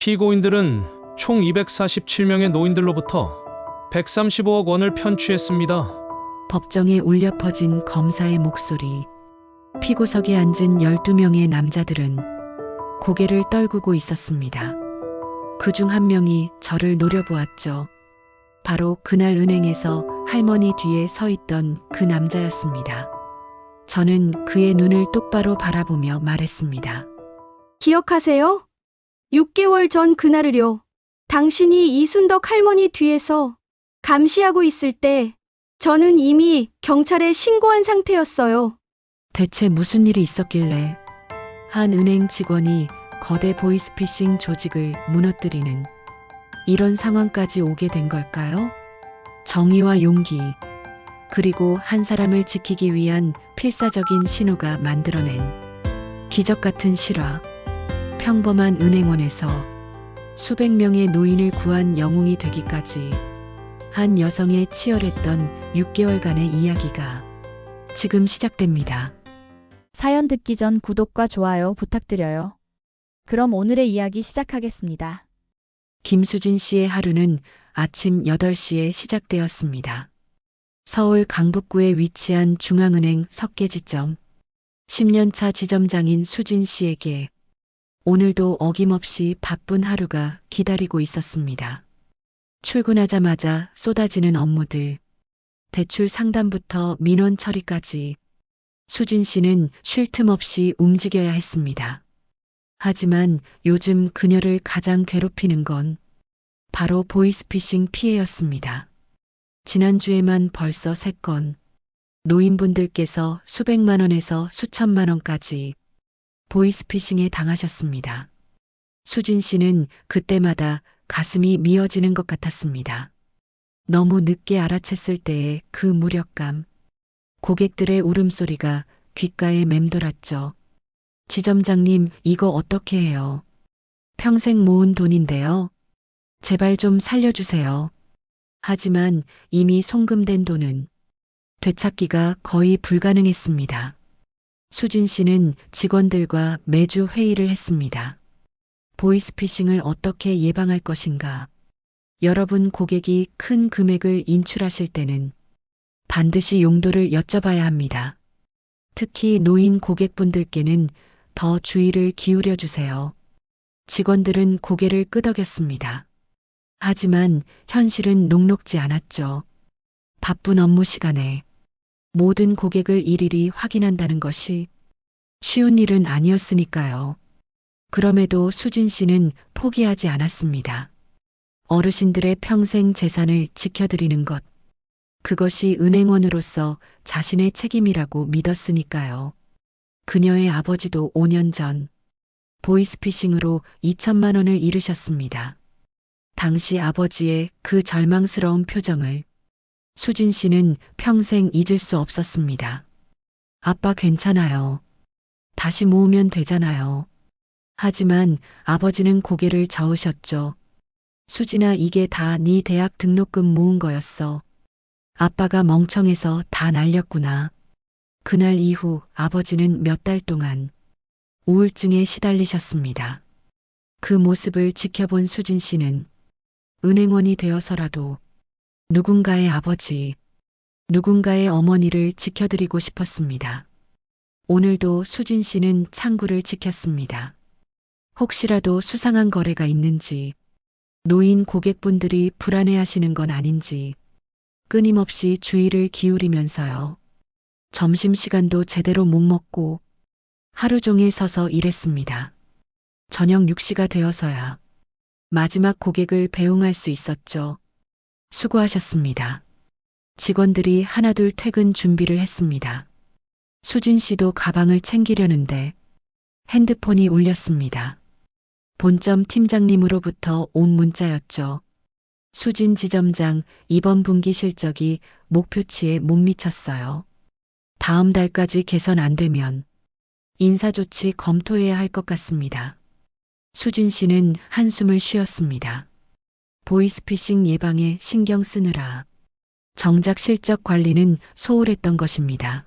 피고인들은 총 247명의 노인들로부터 135억 원을 편취했습니다. 법정에 울려 퍼진 검사의 목소리. 피고석에 앉은 12명의 남자들은 고개를 떨구고 있었습니다. 그중 한 명이 저를 노려보았죠. 바로 그날 은행에서 할머니 뒤에 서 있던 그 남자였습니다. 저는 그의 눈을 똑바로 바라보며 말했습니다. 기억하세요? 6개월 전 그날을요. 당신이 이순덕 할머니 뒤에서 감시하고 있을 때 저는 이미 경찰에 신고한 상태였어요. 대체 무슨 일이 있었길래 한 은행 직원이 거대 보이스피싱 조직을 무너뜨리는 이런 상황까지 오게 된 걸까요? 정의와 용기, 그리고 한 사람을 지키기 위한 필사적인 신우가 만들어낸 기적 같은 실화. 평범한 은행원에서 수백 명의 노인을 구한 영웅이 되기까지 한 여성의 치열했던 6개월간의 이야기가 지금 시작됩니다. 사연 듣기 전 구독과 좋아요 부탁드려요. 그럼 오늘의 이야기 시작하겠습니다. 김수진 씨의 하루는 아침 8시에 시작되었습니다. 서울 강북구에 위치한 중앙은행 석계지점. 10년차 지점장인 수진 씨에게 오늘도 어김없이 바쁜 하루가 기다리고 있었습니다. 출근하자마자 쏟아지는 업무들, 대출 상담부터 민원 처리까지 수진 씨는 쉴 틈 없이 움직여야 했습니다. 하지만 요즘 그녀를 가장 괴롭히는 건 바로 보이스피싱 피해였습니다. 지난주에만 벌써 3건, 노인분들께서 수백만 원에서 수천만 원까지 보이스피싱에 당하셨습니다. 수진 씨는 그때마다 가슴이 미어지는 것 같았습니다. 너무 늦게 알아챘을 때의 그 무력감, 고객들의 울음소리가 귓가에 맴돌았죠. 지점장님, 이거 어떻게 해요? 평생 모은 돈인데요. 제발 좀 살려주세요. 하지만 이미 송금된 돈은 되찾기가 거의 불가능했습니다. 수진 씨는 직원들과 매주 회의를 했습니다. 보이스피싱을 어떻게 예방할 것인가? 여러분 고객이 큰 금액을 인출하실 때는 반드시 용도를 여쭤봐야 합니다. 특히 노인 고객분들께는 더 주의를 기울여 주세요. 직원들은 고개를 끄덕였습니다. 하지만 현실은 녹록지 않았죠. 바쁜 업무 시간에 모든 고객을 일일이 확인한다는 것이 쉬운 일은 아니었으니까요. 그럼에도 수진 씨는 포기하지 않았습니다. 어르신들의 평생 재산을 지켜드리는 것, 그것이 은행원으로서 자신의 책임이라고 믿었으니까요. 그녀의 아버지도 5년 전 보이스피싱으로 2천만 원을 잃으셨습니다. 당시 아버지의 그 절망스러운 표정을 수진 씨는 평생 잊을 수 없었습니다. 아빠 괜찮아요. 다시 모으면 되잖아요. 하지만 아버지는 고개를 저으셨죠. 수진아, 이게 다 네 대학 등록금 모은 거였어. 아빠가 멍청해서 다 날렸구나. 그날 이후 아버지는 몇 달 동안 우울증에 시달리셨습니다. 그 모습을 지켜본 수진 씨는 은행원이 되어서라도 누군가의 아버지, 누군가의 어머니를 지켜드리고 싶었습니다. 오늘도 수진 씨는 창구를 지켰습니다. 혹시라도 수상한 거래가 있는지, 노인 고객분들이 불안해하시는 건 아닌지 끊임없이 주의를 기울이면서요. 점심시간도 제대로 못 먹고 하루 종일 서서 일했습니다. 저녁 6시가 되어서야 마지막 고객을 배웅할 수 있었죠. 수고하셨습니다. 직원들이 하나둘 퇴근 준비를 했습니다. 수진 씨도 가방을 챙기려는데 핸드폰이 울렸습니다. 본점 팀장님으로부터 온 문자였죠. 수진 지점장, 이번 분기 실적이 목표치에 못 미쳤어요. 다음 달까지 개선 안 되면 인사조치 검토해야 할 것 같습니다. 수진 씨는 한숨을 쉬었습니다. 보이스피싱 예방에 신경 쓰느라 정작 실적 관리는 소홀했던 것입니다.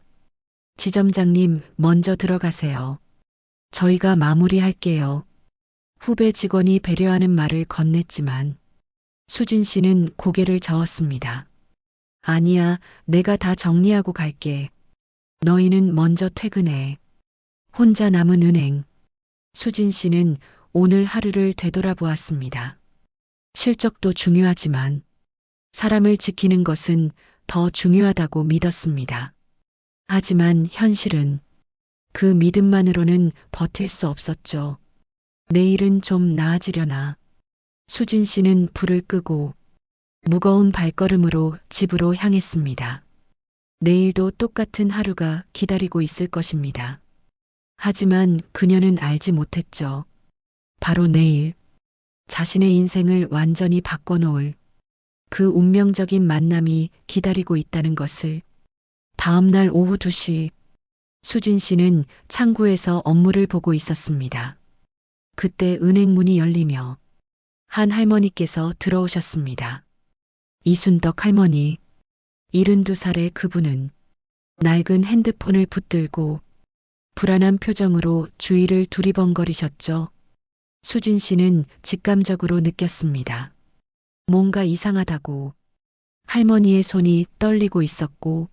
지점장님, 먼저 들어가세요. 저희가 마무리할게요. 후배 직원이 배려하는 말을 건넸지만 수진 씨는 고개를 저었습니다. 아니야, 내가 다 정리하고 갈게. 너희는 먼저 퇴근해. 혼자 남은 은행. 수진 씨는 오늘 하루를 되돌아보았습니다. 실적도 중요하지만 사람을 지키는 것은 더 중요하다고 믿었습니다. 하지만 현실은 그 믿음만으로는 버틸 수 없었죠. 내일은 좀 나아지려나. 수진 씨는 불을 끄고 무거운 발걸음으로 집으로 향했습니다. 내일도 똑같은 하루가 기다리고 있을 것입니다. 하지만 그녀는 알지 못했죠. 바로 내일 자신의 인생을 완전히 바꿔놓을 그 운명적인 만남이 기다리고 있다는 것을. 다음 날 오후 2시 수진 씨는 창구에서 업무를 보고 있었습니다. 그때 은행 문이 열리며 한 할머니께서 들어오셨습니다. 이순덕 할머니. 72살의 그분은 낡은 핸드폰을 붙들고 불안한 표정으로 주위를 두리번거리셨죠. 수진 씨는 직감적으로 느꼈습니다. 뭔가 이상하다고. 할머니의 손이 떨리고 있었고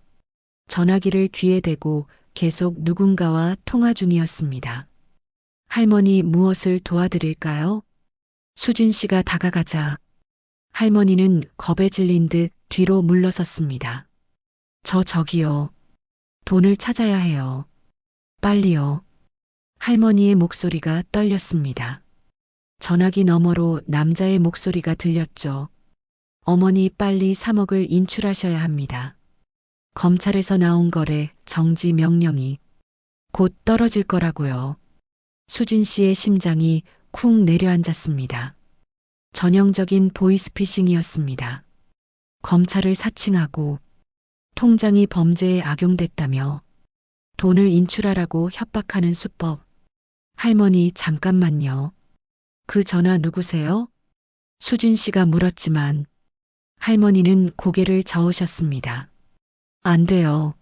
전화기를 귀에 대고 계속 누군가와 통화 중이었습니다. 할머니, 무엇을 도와드릴까요? 수진 씨가 다가가자 할머니는 겁에 질린 듯 뒤로 물러섰습니다. 저기요. 돈을 찾아야 해요. 빨리요. 할머니의 목소리가 떨렸습니다. 전화기 너머로 남자의 목소리가 들렸죠. 어머니, 빨리 3억을 인출하셔야 합니다. 검찰에서 나온 거래 정지 명령이 곧 떨어질 거라고요. 수진 씨의 심장이 쿵 내려앉았습니다. 전형적인 보이스피싱이었습니다. 검찰을 사칭하고 통장이 범죄에 악용됐다며 돈을 인출하라고 협박하는 수법. 할머니, 잠깐만요. 그 전화 누구세요? 수진 씨가 물었지만 할머니는 고개를 저으셨습니다. 안 돼요.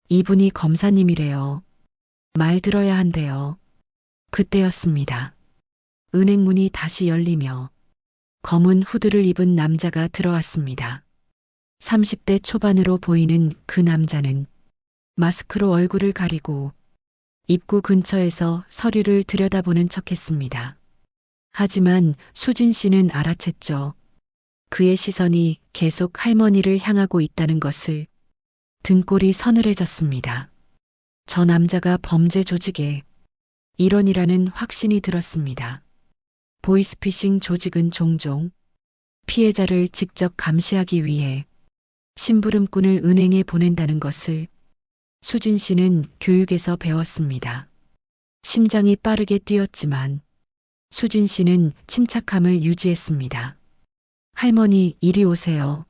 이분이 검사님이래요. 말 들어야 한대요. 그때였습니다. 은행 문이 다시 열리며 검은 후드를 입은 남자가 들어왔습니다. 30대 초반으로 보이는 그 남자는 마스크로 얼굴을 가리고 입구 근처에서 서류를 들여다보는 척했습니다. 하지만 수진 씨는 알아챘죠. 그의 시선이 계속 할머니를 향하고 있다는 것을. 등골이 서늘해졌습니다. 저 남자가 범죄 조직의 일원이라는 확신이 들었습니다. 보이스피싱 조직은 종종 피해자를 직접 감시하기 위해 심부름꾼을 은행에 보낸다는 것을 수진 씨는 교육에서 배웠습니다. 심장이 빠르게 뛰었지만 수진 씨는 침착함을 유지했습니다. 할머니, 이리 오세요.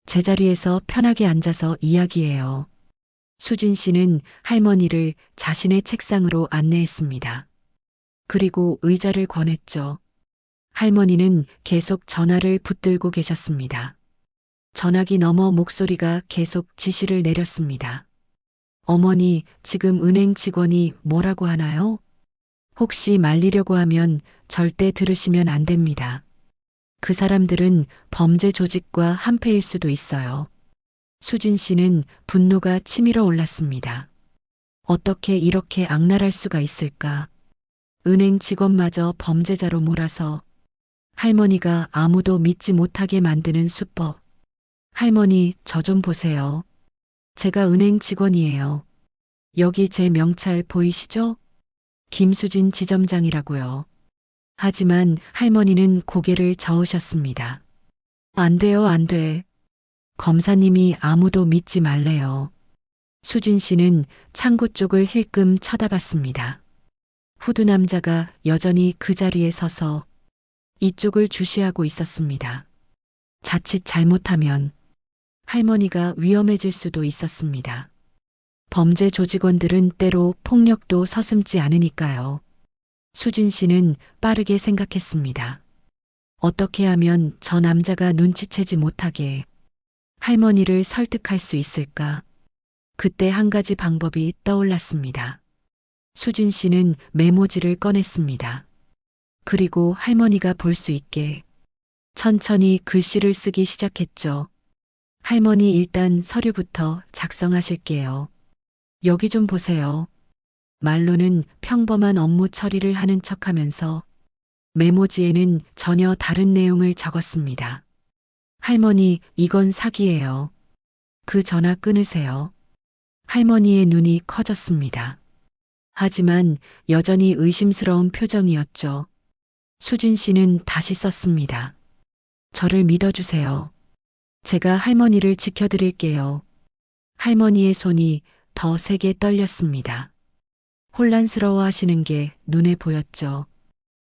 제자리에서 편하게 앉아서 이야기해요. 수진 씨는 할머니를 자신의 책상으로 안내했습니다. 그리고 의자를 권했죠. 할머니는 계속 전화를 붙들고 계셨습니다. 전화기 너머 목소리가 계속 지시를 내렸습니다. 어머니, 지금 은행 직원이 뭐라고 하나요? 혹시 말리려고 하면 절대 들으시면 안 됩니다. 그 사람들은 범죄 조직과 한패일 수도 있어요. 수진 씨는 분노가 치밀어 올랐습니다. 어떻게 이렇게 악랄할 수가 있을까? 은행 직원마저 범죄자로 몰아서 할머니가 아무도 믿지 못하게 만드는 수법. 할머니, 저 좀 보세요. 제가 은행 직원이에요. 여기 제 명찰 보이시죠? 김수진 지점장이라고요. 하지만 할머니는 고개를 저으셨습니다. 안 돼요, 안 돼. 검사님이 아무도 믿지 말래요. 수진 씨는 창구 쪽을 힐끔 쳐다봤습니다. 후드 남자가 여전히 그 자리에 서서 이쪽을 주시하고 있었습니다. 자칫 잘못하면 할머니가 위험해질 수도 있었습니다. 범죄 조직원들은 때로 폭력도 서슴지 않으니까요. 수진 씨는 빠르게 생각했습니다. 어떻게 하면 저 남자가 눈치채지 못하게 할머니를 설득할 수 있을까? 그때 한 가지 방법이 떠올랐습니다. 수진 씨는 메모지를 꺼냈습니다. 그리고 할머니가 볼 수 있게 천천히 글씨를 쓰기 시작했죠. 할머니 일단 서류부터 작성하실게요. 여기 좀 보세요. 말로는 평범한 업무 처리를 하는 척하면서 메모지에는 전혀 다른 내용을 적었습니다. 할머니, 이건 사기예요. 그 전화 끊으세요. 할머니의 눈이 커졌습니다. 하지만 여전히 의심스러운 표정이었죠. 수진 씨는 다시 썼습니다. 저를 믿어주세요. 제가 할머니를 지켜드릴게요. 할머니의 손이 더 세게 떨렸습니다. 혼란스러워 하시는 게 눈에 보였죠.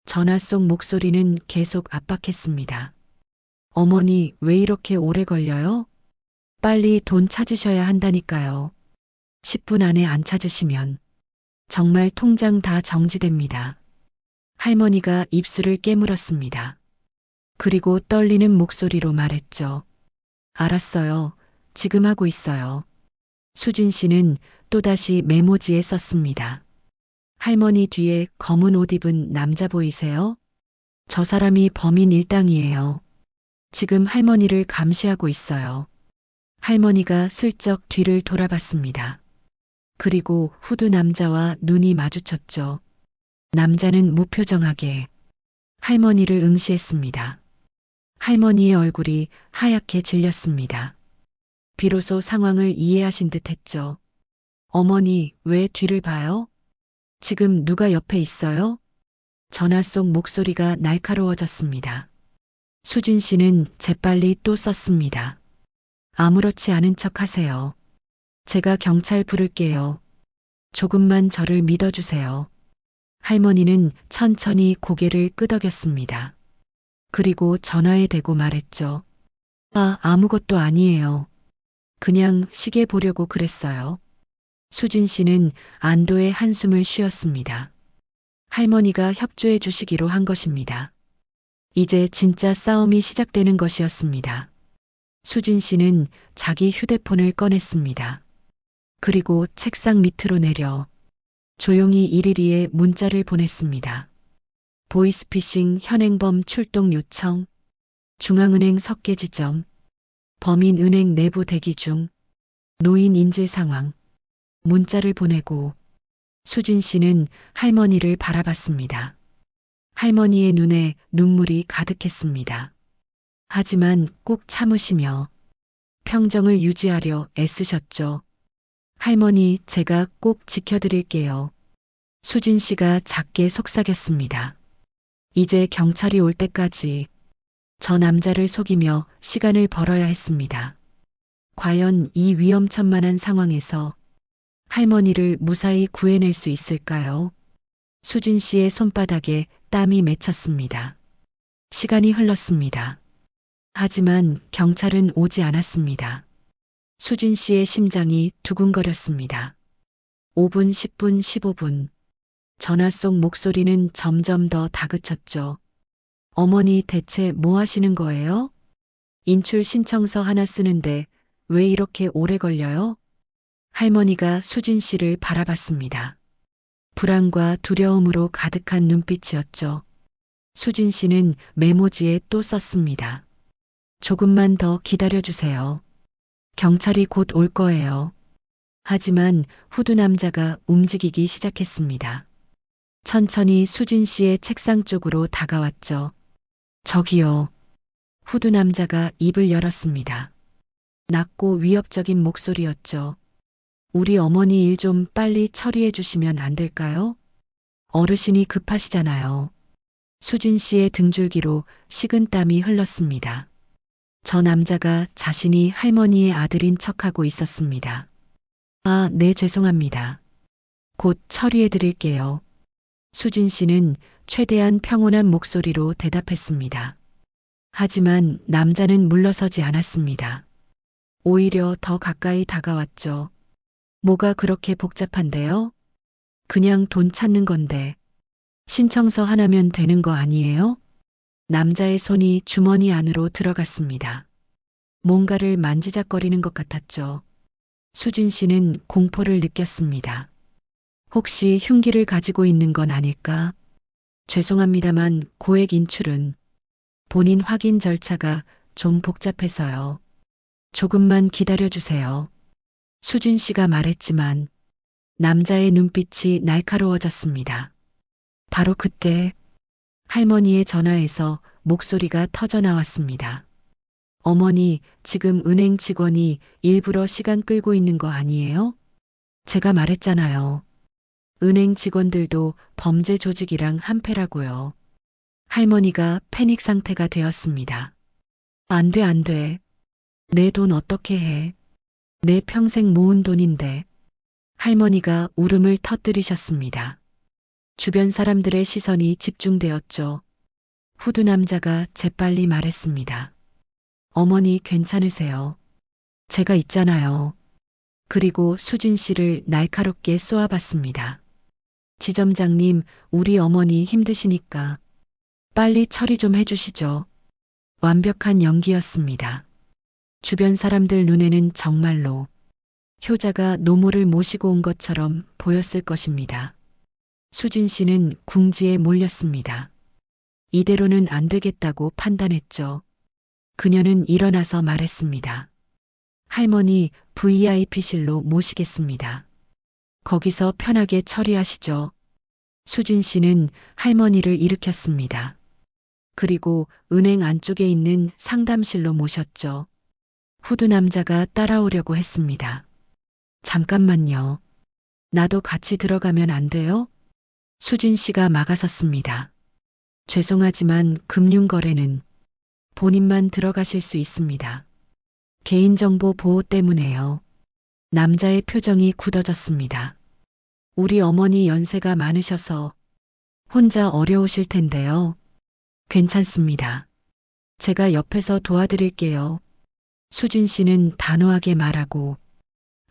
전화 속 목소리는 계속 압박했습니다. 어머니, 왜 이렇게 오래 걸려요? 빨리 돈 찾으셔야 한다니까요. 10분 안에 안 찾으시면 정말 통장 다 정지됩니다. 할머니가 입술을 깨물었습니다. 그리고 떨리는 목소리로 말했죠. 알았어요. 지금 하고 있어요. 수진 씨는 또다시 메모지에 썼습니다. 할머니 뒤에 검은 옷 입은 남자 보이세요? 저 사람이 범인 일당이에요. 지금 할머니를 감시하고 있어요. 할머니가 슬쩍 뒤를 돌아봤습니다. 그리고 후드 남자와 눈이 마주쳤죠. 남자는 무표정하게 할머니를 응시했습니다. 할머니의 얼굴이 하얗게 질렸습니다. 비로소 상황을 이해하신 듯 했죠. 어머니, 왜 뒤를 봐요? 지금 누가 옆에 있어요? 전화 속 목소리가 날카로워졌습니다. 수진 씨는 재빨리 또 썼습니다. 아무렇지 않은 척 하세요. 제가 경찰 부를게요. 조금만 저를 믿어주세요. 할머니는 천천히 고개를 끄덕였습니다. 그리고 전화에 대고 말했죠. 아무것도 아니에요. 그냥 시계 보려고 그랬어요. 수진 씨는 안도의 한숨을 쉬었습니다. 할머니가 협조해 주시기로 한 것입니다. 이제 진짜 싸움이 시작되는 것이었습니다. 수진 씨는 자기 휴대폰을 꺼냈습니다. 그리고 책상 밑으로 내려 조용히 이리리에 문자를 보냈습니다. 보이스피싱 현행범 출동 요청, 중앙은행 석계 지점, 범인 은행 내부 대기 중, 노인 인질 상황. 문자를 보내고 수진 씨는 할머니를 바라봤습니다. 할머니의 눈에 눈물이 가득했습니다. 하지만 꾹 참으시며 평정을 유지하려 애쓰셨죠. 할머니, 제가 꼭 지켜드릴게요. 수진 씨가 작게 속삭였습니다. 이제 경찰이 올 때까지 저 남자를 속이며 시간을 벌어야 했습니다. 과연 이 위험천만한 상황에서 할머니를 무사히 구해낼 수 있을까요? 수진 씨의 손바닥에 땀이 맺혔습니다. 시간이 흘렀습니다. 하지만 경찰은 오지 않았습니다. 수진 씨의 심장이 두근거렸습니다. 5분, 10분, 15분. 전화 속 목소리는 점점 더 다그쳤죠. 어머니, 대체 뭐 하시는 거예요? 인출 신청서 하나 쓰는데 왜 이렇게 오래 걸려요? 할머니가 수진 씨를 바라봤습니다. 불안과 두려움으로 가득한 눈빛이었죠. 수진 씨는 메모지에 또 썼습니다. 조금만 더 기다려주세요. 경찰이 곧 올 거예요. 하지만 후드 남자가 움직이기 시작했습니다. 천천히 수진 씨의 책상 쪽으로 다가왔죠. 저기요. 후드 남자가 입을 열었습니다. 낮고 위협적인 목소리였죠. 우리 어머니 일 좀 빨리 처리해 주시면 안 될까요? 어르신이 급하시잖아요. 수진 씨의 등줄기로 식은땀이 흘렀습니다. 저 남자가 자신이 할머니의 아들인 척하고 있었습니다. 네, 죄송합니다. 곧 처리해 드릴게요. 수진 씨는 최대한 평온한 목소리로 대답했습니다. 하지만 남자는 물러서지 않았습니다. 오히려 더 가까이 다가왔죠. 뭐가 그렇게 복잡한데요? 그냥 돈 찾는 건데 신청서 하나면 되는 거 아니에요? 남자의 손이 주머니 안으로 들어갔습니다. 뭔가를 만지작거리는 것 같았죠. 수진 씨는 공포를 느꼈습니다. 혹시 흉기를 가지고 있는 건 아닐까? 죄송합니다만 고액 인출은 본인 확인 절차가 좀 복잡해서요. 조금만 기다려주세요. 수진 씨가 말했지만 남자의 눈빛이 날카로워졌습니다. 바로 그때 할머니의 전화에서 목소리가 터져 나왔습니다. 어머니, 지금 은행 직원이 일부러 시간 끌고 있는 거 아니에요? 제가 말했잖아요. 은행 직원들도 범죄 조직이랑 한패라고요. 할머니가 패닉 상태가 되었습니다. 안 돼, 안 돼. 내 돈 어떻게 해? 내 평생 모은 돈인데. 할머니가 울음을 터뜨리셨습니다. 주변 사람들의 시선이 집중되었죠. 후드 남자가 재빨리 말했습니다. 어머니 괜찮으세요? 제가 있잖아요. 그리고 수진 씨를 날카롭게 쏘아봤습니다. 지점장님, 우리 어머니 힘드시니까 빨리 처리 좀 해주시죠. 완벽한 연기였습니다. 주변 사람들 눈에는 정말로 효자가 노모를 모시고 온 것처럼 보였을 것입니다. 수진 씨는 궁지에 몰렸습니다. 이대로는 안 되겠다고 판단했죠. 그녀는 일어나서 말했습니다. 할머니 VIP실로 모시겠습니다. 거기서 편하게 처리하시죠. 수진 씨는 할머니를 일으켰습니다. 그리고 은행 안쪽에 있는 상담실로 모셨죠. 후드 남자가 따라오려고 했습니다. 잠깐만요. 나도 같이 들어가면 안 돼요? 수진 씨가 막아섰습니다. 죄송하지만 금융거래는 본인만 들어가실 수 있습니다. 개인정보 보호 때문에요. 남자의 표정이 굳어졌습니다. 우리 어머니 연세가 많으셔서 혼자 어려우실 텐데요. 괜찮습니다. 제가 옆에서 도와드릴게요. 수진 씨는 단호하게 말하고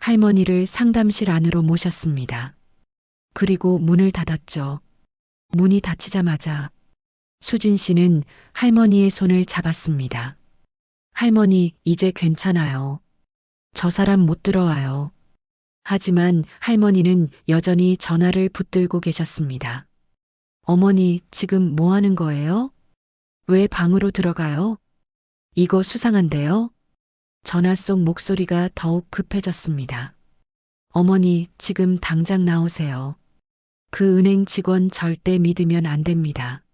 할머니를 상담실 안으로 모셨습니다. 그리고 문을 닫았죠. 문이 닫히자마자 수진 씨는 할머니의 손을 잡았습니다. 할머니, 이제 괜찮아요. 저 사람 못 들어와요. 하지만 할머니는 여전히 전화를 붙들고 계셨습니다. 어머니, 지금 뭐 하는 거예요? 왜 방으로 들어가요? 이거 수상한데요? 전화 속 목소리가 더욱 급해졌습니다. 어머니, 지금 당장 나오세요. 그 은행 직원 절대 믿으면 안 됩니다.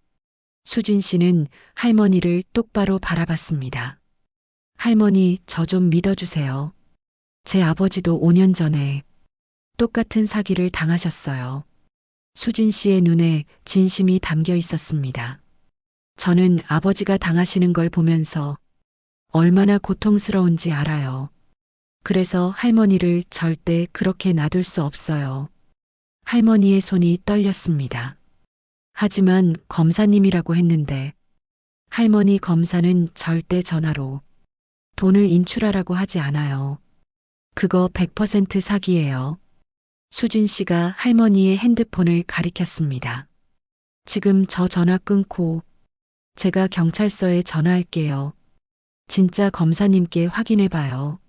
수진 씨는 할머니를 똑바로 바라봤습니다. 할머니, 저 좀 믿어주세요. 제 아버지도 5년 전에 똑같은 사기를 당하셨어요. 수진 씨의 눈에 진심이 담겨 있었습니다. 저는 아버지가 당하시는 걸 보면서 얼마나 고통스러운지 알아요. 그래서 할머니를 절대 그렇게 놔둘 수 없어요. 할머니의 손이 떨렸습니다. 하지만 검사님이라고 했는데 할머니, 검사는 절대 전화로 돈을 인출하라고 하지 않아요. 그거 100% 사기예요. 수진 씨가 할머니의 핸드폰을 가리켰습니다. 지금 저 전화 끊고 제가 경찰서에 전화할게요. 진짜 검사님께 확인해봐요.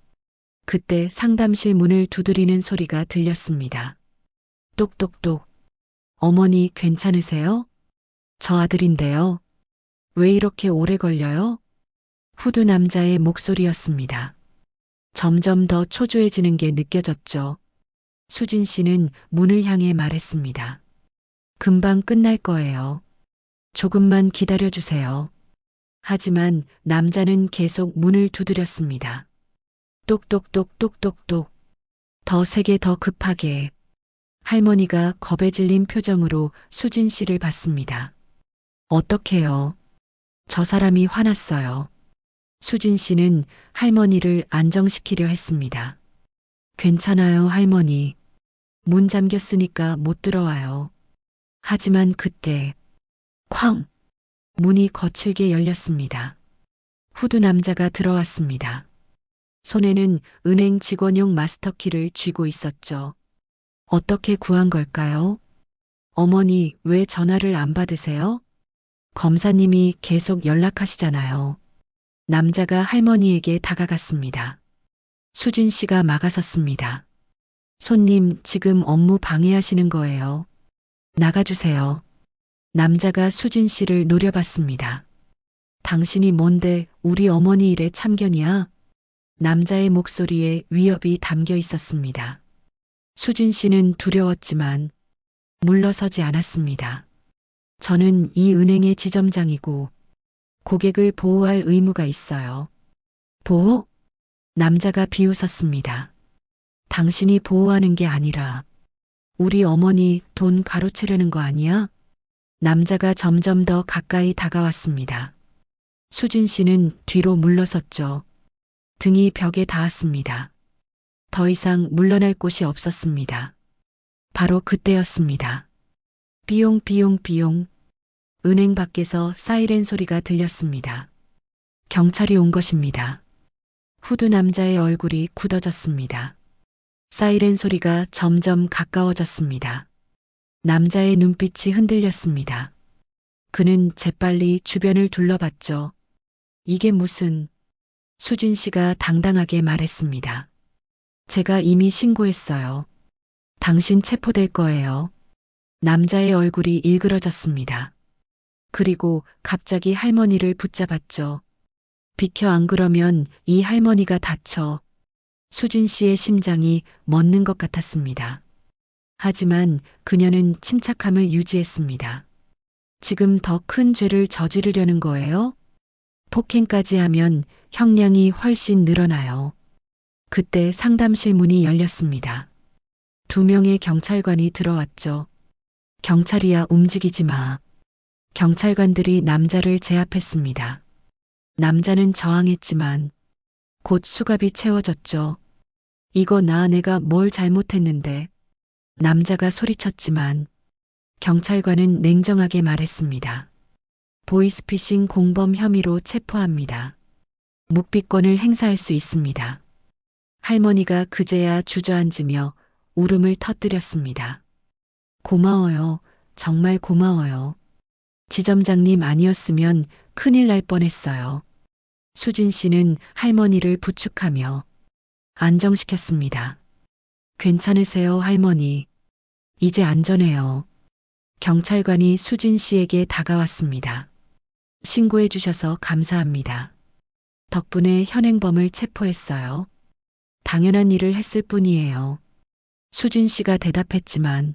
그때 상담실 문을 두드리는 소리가 들렸습니다. 똑똑똑. 어머니 괜찮으세요? 저 아들인데요. 왜 이렇게 오래 걸려요? 후드 남자의 목소리였습니다. 점점 더 초조해지는 게 느껴졌죠. 수진 씨는 문을 향해 말했습니다. 금방 끝날 거예요. 조금만 기다려주세요. 하지만 남자는 계속 문을 두드렸습니다. 똑똑똑 똑똑똑. 더 세게 더 급하게. 할머니가 겁에 질린 표정으로 수진 씨를 봤습니다. 어떡해요? 저 사람이 화났어요. 수진 씨는 할머니를 안정시키려 했습니다. 괜찮아요, 할머니. 문 잠겼으니까 못 들어와요. 하지만 그때 쾅! 문이 거칠게 열렸습니다. 후드 남자가 들어왔습니다. 손에는 은행 직원용 마스터키를 쥐고 있었죠. 어떻게 구한 걸까요? 어머니, 왜 전화를 안 받으세요? 검사님이 계속 연락하시잖아요. 남자가 할머니에게 다가갔습니다. 수진 씨가 막아섰습니다. 손님, 지금 업무 방해하시는 거예요. 나가주세요. 남자가 수진 씨를 노려봤습니다. 당신이 뭔데 우리 어머니 일에 참견이야? 남자의 목소리에 위협이 담겨 있었습니다. 수진 씨는 두려웠지만 물러서지 않았습니다. 저는 이 은행의 지점장이고 고객을 보호할 의무가 있어요. 보호? 남자가 비웃었습니다. 당신이 보호하는 게 아니라 우리 어머니 돈 가로채려는 거 아니야? 남자가 점점 더 가까이 다가왔습니다. 수진 씨는 뒤로 물러섰죠. 등이 벽에 닿았습니다. 더 이상 물러날 곳이 없었습니다. 바로 그때였습니다. 삐용삐용삐용. 은행 밖에서 사이렌 소리가 들렸습니다. 경찰이 온 것입니다. 후드 남자의 얼굴이 굳어졌습니다. 사이렌 소리가 점점 가까워졌습니다. 남자의 눈빛이 흔들렸습니다. 그는 재빨리 주변을 둘러봤죠. 이게 무슨... 수진 씨가 당당하게 말했습니다. 제가 이미 신고했어요. 당신 체포될 거예요. 남자의 얼굴이 일그러졌습니다. 그리고 갑자기 할머니를 붙잡았죠. 비켜, 안 그러면 이 할머니가 다쳐. 수진 씨의 심장이 멎는 것 같았습니다. 하지만 그녀는 침착함을 유지했습니다. 지금 더 큰 죄를 저지르려는 거예요? 폭행까지 하면 형량이 훨씬 늘어나요. 그때 상담실 문이 열렸습니다. 2명의 경찰관이 들어왔죠. 경찰이야, 움직이지 마. 경찰관들이 남자를 제압했습니다. 남자는 저항했지만 곧 수갑이 채워졌죠. 이거 내가 뭘 잘못했는데. 남자가 소리쳤지만 경찰관은 냉정하게 말했습니다. 보이스피싱 공범 혐의로 체포합니다. 묵비권을 행사할 수 있습니다. 할머니가 그제야 주저앉으며 울음을 터뜨렸습니다. 고마워요. 정말 고마워요. 지점장님 아니었으면 큰일 날 뻔했어요. 수진 씨는 할머니를 부축하며 안정시켰습니다. 괜찮으세요, 할머니? 이제 안전해요. 경찰관이 수진 씨에게 다가왔습니다. 신고해 주셔서 감사합니다. 덕분에 현행범을 체포했어요. 당연한 일을 했을 뿐이에요. 수진 씨가 대답했지만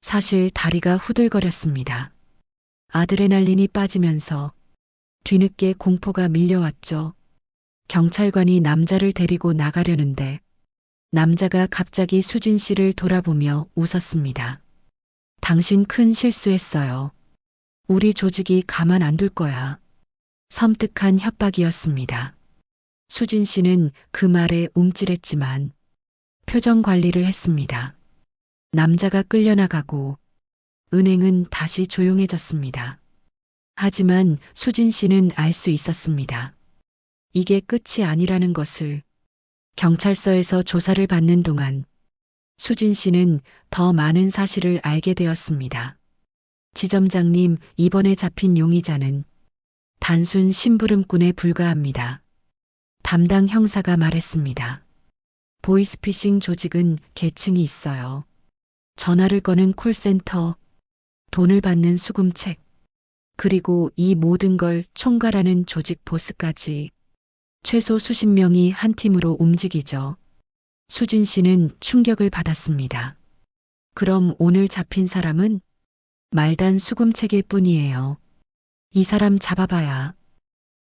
사실 다리가 후들거렸습니다. 아드레날린이 빠지면서 뒤늦게 공포가 밀려왔죠. 경찰관이 남자를 데리고 나가려는데 남자가 갑자기 수진 씨를 돌아보며 웃었습니다. 당신 큰 실수했어요. 우리 조직이 가만 안 둘 거야. 섬뜩한 협박이었습니다. 수진 씨는 그 말에 움찔했지만 표정 관리를 했습니다. 남자가 끌려나가고 은행은 다시 조용해졌습니다. 하지만 수진 씨는 알 수 있었습니다. 이게 끝이 아니라는 것을. 경찰서에서 조사를 받는 동안 수진 씨는 더 많은 사실을 알게 되었습니다. 지점장님, 이번에 잡힌 용의자는 단순 심부름꾼에 불과합니다. 담당 형사가 말했습니다. 보이스피싱 조직은 계층이 있어요. 전화를 거는 콜센터, 돈을 받는 수금책, 그리고 이 모든 걸 총괄하는 조직 보스까지 최소 수십 명이 한 팀으로 움직이죠. 수진 씨는 충격을 받았습니다. 그럼 오늘 잡힌 사람은 말단 수금책일 뿐이에요. 이 사람 잡아봐야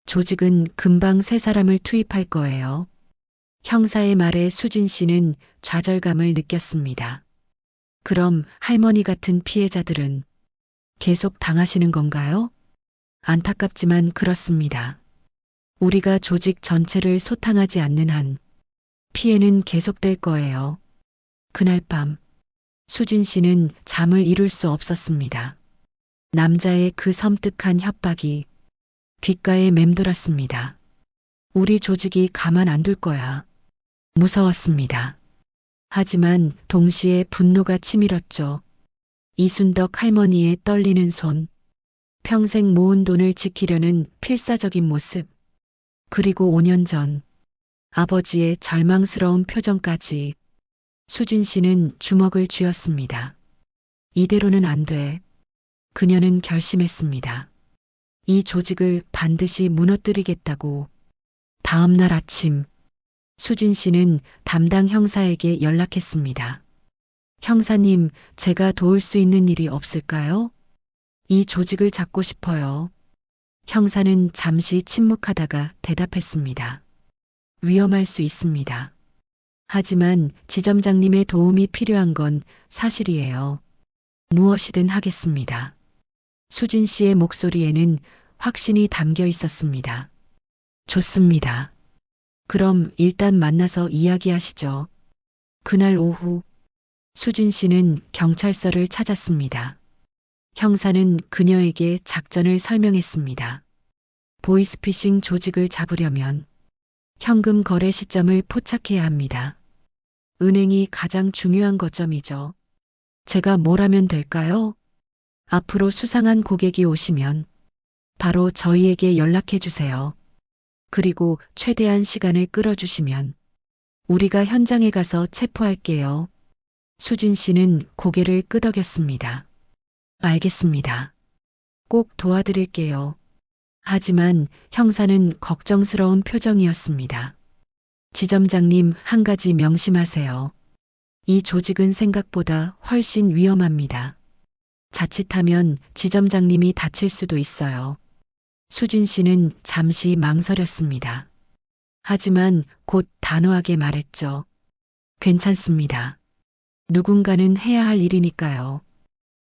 조직은 금방 새 사람을 투입할 거예요. 형사의 말에 수진 씨는 좌절감을 느꼈습니다. 그럼 할머니 같은 피해자들은 계속 당하시는 건가요? 안타깝지만 그렇습니다. 우리가 조직 전체를 소탕하지 않는 한 피해는 계속될 거예요. 그날 밤 수진 씨는 잠을 이룰 수 없었습니다. 남자의 그 섬뜩한 협박이 귓가에 맴돌았습니다. 우리 조직이 가만 안 둘 거야. 무서웠습니다. 하지만 동시에 분노가 치밀었죠. 이순덕 할머니의 떨리는 손, 평생 모은 돈을 지키려는 필사적인 모습, 그리고 5년 전 아버지의 절망스러운 표정까지. 수진 씨는 주먹을 쥐었습니다. 이대로는 안 돼. 그녀는 결심했습니다. 이 조직을 반드시 무너뜨리겠다고. 다음 날 아침, 수진 씨는 담당 형사에게 연락했습니다. 형사님, 제가 도울 수 있는 일이 없을까요? 이 조직을 잡고 싶어요. 형사는 잠시 침묵하다가 대답했습니다. 위험할 수 있습니다. 하지만 지점장님의 도움이 필요한 건 사실이에요. 무엇이든 하겠습니다. 수진 씨의 목소리에는 확신이 담겨 있었습니다. 좋습니다. 그럼 일단 만나서 이야기하시죠. 그날 오후, 수진 씨는 경찰서를 찾았습니다. 형사는 그녀에게 작전을 설명했습니다. 보이스피싱 조직을 잡으려면 현금 거래 시점을 포착해야 합니다. 은행이 가장 중요한 거점이죠. 제가 뭘 하면 될까요? 앞으로 수상한 고객이 오시면 바로 저희에게 연락해 주세요. 그리고 최대한 시간을 끌어주시면 우리가 현장에 가서 체포할게요. 수진 씨는 고개를 끄덕였습니다. 알겠습니다. 꼭 도와드릴게요. 하지만 형사는 걱정스러운 표정이었습니다. 지점장님, 한 가지 명심하세요. 이 조직은 생각보다 훨씬 위험합니다. 자칫하면 지점장님이 다칠 수도 있어요. 수진 씨는 잠시 망설였습니다. 하지만 곧 단호하게 말했죠. 괜찮습니다. 누군가는 해야 할 일이니까요.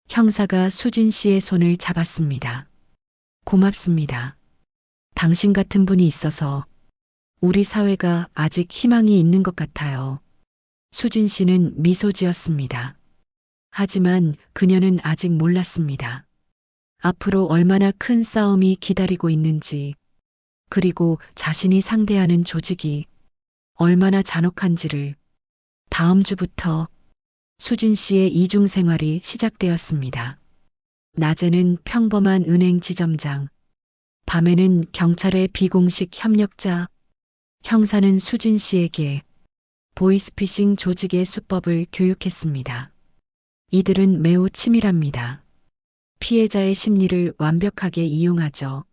형사가 수진 씨의 손을 잡았습니다. 고맙습니다. 당신 같은 분이 있어서 우리 사회가 아직 희망이 있는 것 같아요. 수진 씨는 미소 지었습니다. 하지만 그녀는 아직 몰랐습니다. 앞으로 얼마나 큰 싸움이 기다리고 있는지, 그리고 자신이 상대하는 조직이 얼마나 잔혹한지를. 다음 주부터 수진 씨의 이중 생활이 시작되었습니다. 낮에는 평범한 은행 지점장, 밤에는 경찰의 비공식 협력자. 형사는 수진 씨에게 보이스피싱 조직의 수법을 교육했습니다. 이들은 매우 치밀합니다. 피해자의 심리를 완벽하게 이용하죠.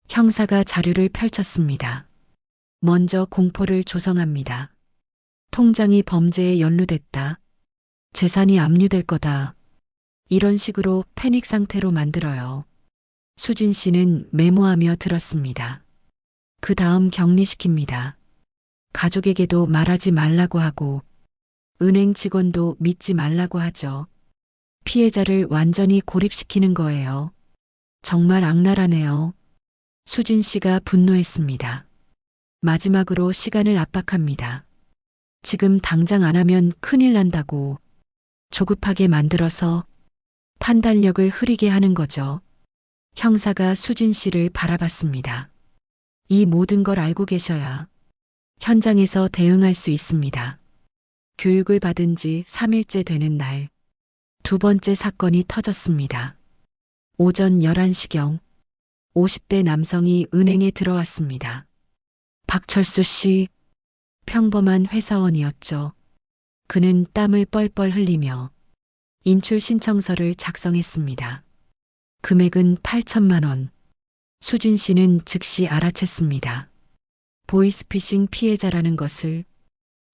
형사가 자료를 펼쳤습니다. 먼저 공포를 조성합니다. 통장이 범죄에 연루됐다. 재산이 압류될 거다. 이런 식으로 패닉 상태로 만들어요. 수진 씨는 메모하며 들었습니다. 그 다음 격리시킵니다. 가족에게도 말하지 말라고 하고 은행 직원도 믿지 말라고 하죠. 피해자를 완전히 고립시키는 거예요. 정말 악랄하네요. 수진 씨가 분노했습니다. 마지막으로 시간을 압박합니다. 지금 당장 안 하면 큰일 난다고. 조급하게 만들어서 판단력을 흐리게 하는 거죠. 형사가 수진 씨를 바라봤습니다. 이 모든 걸 알고 계셔야 현장에서 대응할 수 있습니다. 교육을 받은 지 3일째 되는 날, 두 번째 사건이 터졌습니다. 오전 11시경 50대 남성이 은행에 들어왔습니다. 박철수 씨, 평범한 회사원이었죠. 그는 땀을 뻘뻘 흘리며 인출 신청서를 작성했습니다. 금액은 8천만 원. 수진 씨는 즉시 알아챘습니다. 보이스피싱 피해자라는 것을.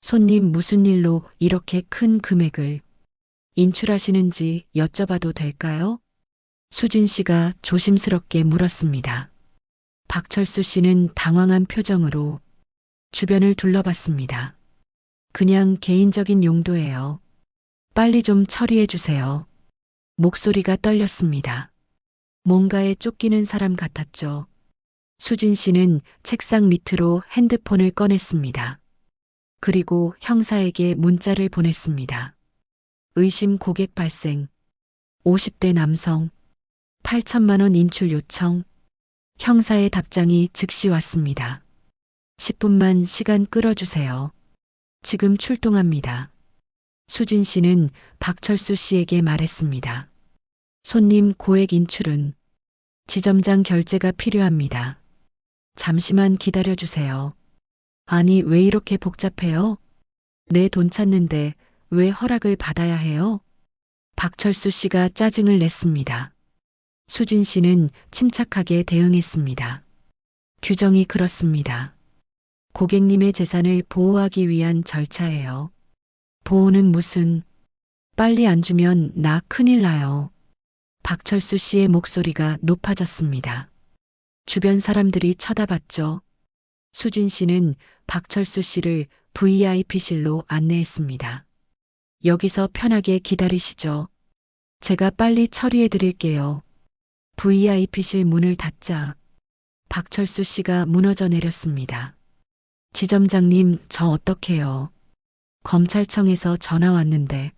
손님, 무슨 일로 이렇게 큰 금액을 인출하시는지 여쭤봐도 될까요? 수진 씨가 조심스럽게 물었습니다. 박철수 씨는 당황한 표정으로 주변을 둘러봤습니다. 그냥 개인적인 용도예요. 빨리 좀 처리해 주세요. 목소리가 떨렸습니다. 뭔가에 쫓기는 사람 같았죠. 수진 씨는 책상 밑으로 핸드폰을 꺼냈습니다. 그리고 형사에게 문자를 보냈습니다. 의심 고객 발생. 50대 남성. 8천만 원 인출 요청. 형사의 답장이 즉시 왔습니다. 10분만 시간 끌어주세요. 지금 출동합니다. 수진 씨는 박철수 씨에게 말했습니다. 손님 고액 인출은 지점장 결제가 필요합니다. 잠시만 기다려주세요. 아니, 왜 이렇게 복잡해요? 내 돈 찾는데 왜 허락을 받아야 해요? 박철수 씨가 짜증을 냈습니다. 수진 씨는 침착하게 대응했습니다. 규정이 그렇습니다. 고객님의 재산을 보호하기 위한 절차예요. 보호는 무슨, 빨리 안 주면 나 큰일 나요. 박철수 씨의 목소리가 높아졌습니다. 주변 사람들이 쳐다봤죠. 수진 씨는 박철수 씨를 VIP실로 안내했습니다. 여기서 편하게 기다리시죠. 제가 빨리 처리해 드릴게요. VIP실 문을 닫자 박철수 씨가 무너져 내렸습니다. 지점장님, 저 어떡해요? 검찰청에서 전화 왔는데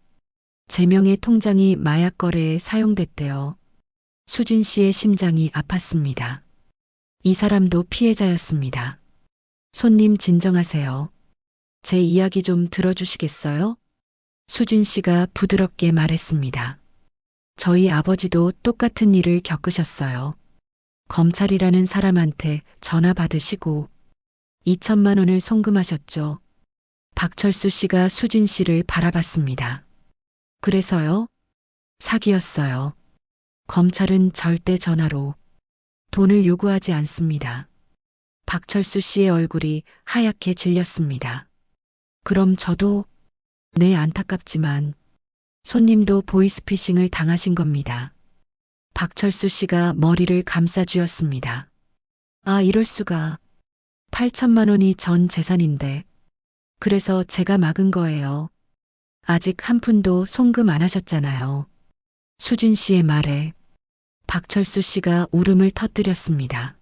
제 명의 통장이 마약 거래에 사용됐대요. 수진 씨의 심장이 아팠습니다. 이 사람도 피해자였습니다. 손님 진정하세요. 제 이야기 좀 들어주시겠어요? 수진 씨가 부드럽게 말했습니다. 저희 아버지도 똑같은 일을 겪으셨어요. 검찰이라는 사람한테 전화 받으시고 2천만 원을 송금하셨죠. 박철수 씨가 수진 씨를 바라봤습니다. 그래서요? 사기였어요. 검찰은 절대 전화로 돈을 요구하지 않습니다. 박철수 씨의 얼굴이 하얗게 질렸습니다. 그럼 저도, 네, 안타깝지만 손님도 보이스피싱을 당하신 겁니다. 박철수 씨가 머리를 감싸쥐었습니다. 아, 이럴 수가. 8천만 원이 전 재산인데. 그래서 제가 막은 거예요. 아직 한 푼도 송금 안 하셨잖아요. 수진 씨의 말에 박철수 씨가 울음을 터뜨렸습니다.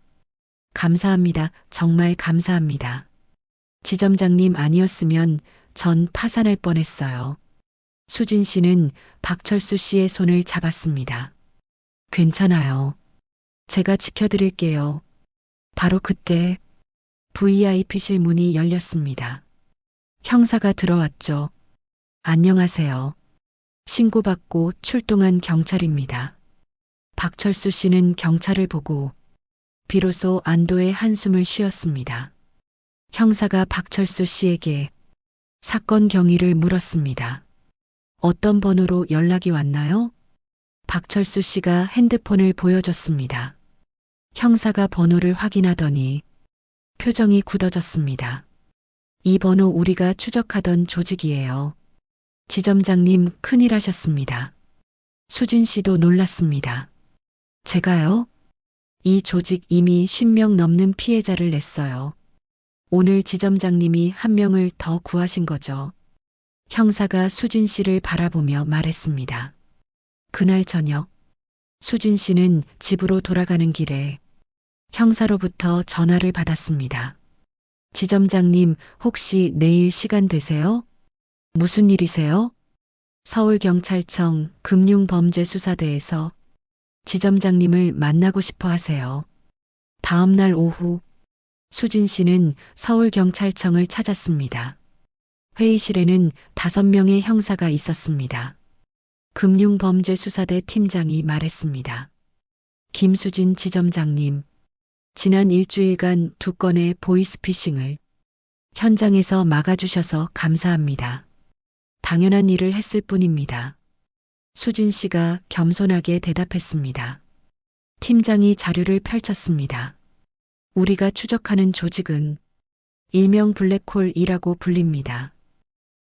감사합니다. 정말 감사합니다. 지점장님 아니었으면 전 파산할 뻔했어요. 수진 씨는 박철수 씨의 손을 잡았습니다. 괜찮아요. 제가 지켜드릴게요. 바로 그때 VIP실 문이 열렸습니다. 형사가 들어왔죠. 안녕하세요. 신고받고 출동한 경찰입니다. 박철수 씨는 경찰을 보고 비로소 안도의 한숨을 쉬었습니다. 형사가 박철수 씨에게 사건 경위를 물었습니다. 어떤 번호로 연락이 왔나요? 박철수 씨가 핸드폰을 보여줬습니다. 형사가 번호를 확인하더니 표정이 굳어졌습니다. 이 번호 우리가 추적하던 조직이에요. 지점장님, 큰일 하셨습니다. 수진 씨도 놀랐습니다. 제가요? 이 조직 이미 10명 넘는 피해자를 냈어요. 오늘 지점장님이 한 명을 더 구하신 거죠. 형사가 수진 씨를 바라보며 말했습니다. 그날 저녁, 수진 씨는 집으로 돌아가는 길에 형사로부터 전화를 받았습니다. 지점장님, 혹시 내일 시간 되세요? 무슨 일이세요? 서울경찰청 금융범죄수사대에서 지점장님을 만나고 싶어 하세요. 다음 날 오후, 수진 씨는 서울경찰청을 찾았습니다. 회의실에는 5명의 형사가 있었습니다. 금융범죄수사대 팀장이 말했습니다. 김수진 지점장님, 지난 일주일간 2건의 보이스피싱을 현장에서 막아주셔서 감사합니다. 당연한 일을 했을 뿐입니다. 수진 씨가 겸손하게 대답했습니다. 팀장이 자료를 펼쳤습니다. 우리가 추적하는 조직은 일명 블랙홀이라고 불립니다.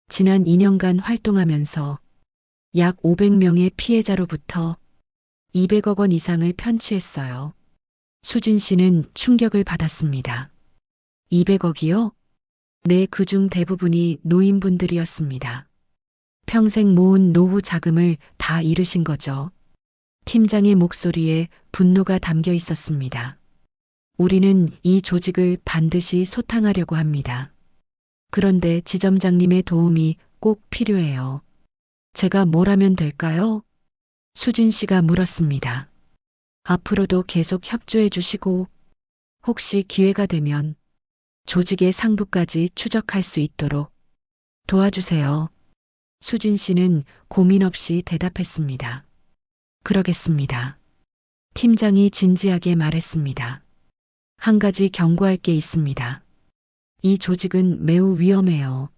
지난 2년간 활동하면서 약 500명의 피해자로부터 200억 원 이상을 편취했어요. 수진 씨는 충격을 받았습니다. 200억이요? 네, 그중 대부분이 노인분들이었습니다. 평생 모은 노후 자금을 다 잃으신 거죠. 팀장의 목소리에 분노가 담겨 있었습니다. 우리는 이 조직을 반드시 소탕하려고 합니다. 그런데 지점장님의 도움이 꼭 필요해요. 제가 뭘 하면 될까요? 수진 씨가 물었습니다. 앞으로도 계속 협조해 주시고 혹시 기회가 되면 조직의 상부까지 추적할 수 있도록 도와주세요. 수진 씨는 고민 없이 대답했습니다. 그러겠습니다. 팀장이 진지하게 말했습니다. 한 가지 경고할 게 있습니다. 이 조직은 매우 위험해요.